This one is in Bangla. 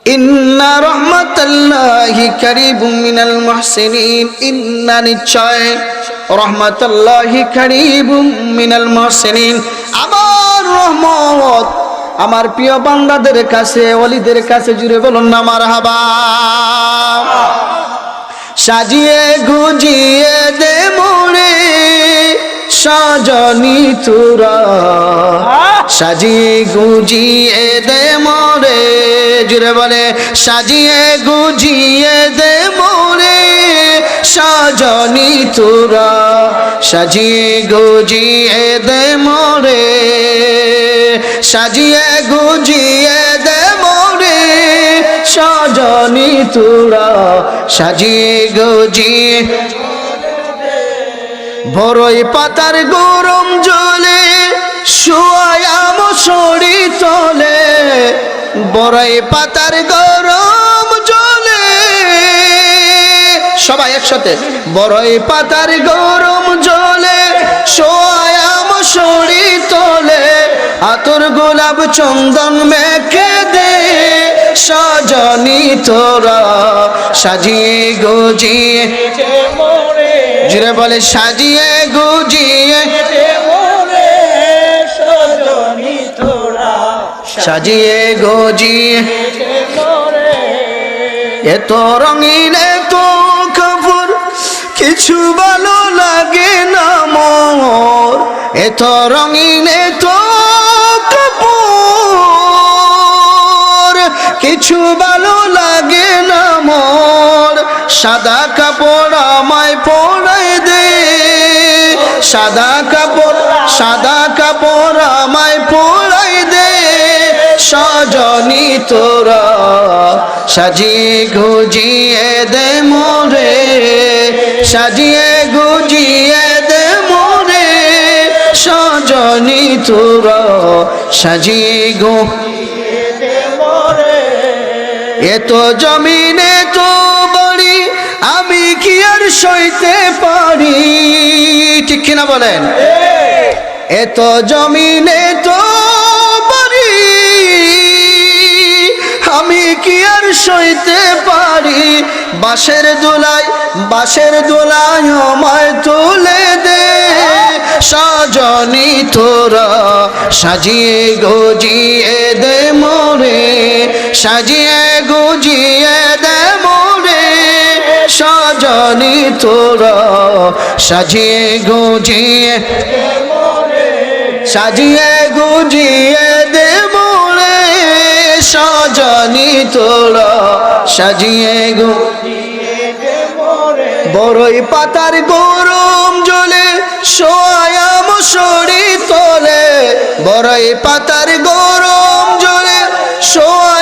ইন্না রাহমাতাল্লাহি কারীবুম মিনাল মুহসিনিন, ইন্না নিশ্চয় রাহমাতাল্লাহি কারীবুম মিনাল মুহসিনিন, আমার রহমত আমার প্রিয় বান্দাদের কাছে, ওলিদের কাছে। জুড়ে বলুন না মারহাবা। সাজিয়ে গুজিয়ে দে মোরে সজনী তোরা, সাজিয়ে গুজিয়ে দে মোরে, জুড়ে বলে সাজিয়ে গুজিয়ে দে মোরে সজনী তোরা, সাজিয়ে গুজিয়ে দে মোরে, সাজিয়ে গুজিয়ে দে মোরে সজনী তোরা, সাজিয়ে গুজিয়ে। বড়ই পাতার গরম জলে শুয়ায়া মশারি তলে, বড়ই পাতার গরম জলে, সবাই একসাথে, বড়ই পাতার গরম জলে শুয়ায়া মশারি তলে, আতর গোলাপ চন্দন মেখে দে সজনী তোরা, সাজিয়ে গুজিয়ে। জুড়ে বলে সাজিয়ে গুজিয়ে, সাজিয়ে গুজিয়ে। এত রঙিন এত কাপড় কিছু ভালো লাগে না মোর, এত রঙিন এত কাপড় কিছু ভালো লাগে না মোর, সাদা কাপড় আমায় পরাই দে, সাদা কাপড়, সাদা কাপড় আমায় পরাই দে সজনী তোরা, সাজিয়ে গুজিয়ে দে মোরে, সাজিয়ে গুজিয়ে দে মোরে সজনী তোরা, সাজিয়ে গুজিয়ে দে মোরে। এত জমিনে তো বড়ি আমি কি আর সইতে পারি, ঠিক কিনা বলেন? এত জমিনে তো বড়ি আমি কি আর সইতে পারি, বাঁশের দোলায়, বাঁশের দোলায় আমায় তুলে দে সজনী তোরা, সাজিয়ে গুজিয়ে দে মোরে, সাজিয়ে গুজিয়ে দে মোরে সজনী তোরা, সাজিয়ে গুজিয়ে, সাজিয়ে গুজিয়ে দে মোরে সজনী তোরা, সাজিয়ে গুজিয়ে দে মোরে। বড়ই পাতার গরম জলে শোয়া মশারি তলে, বড়ই পাতার গরম জলে শোয়া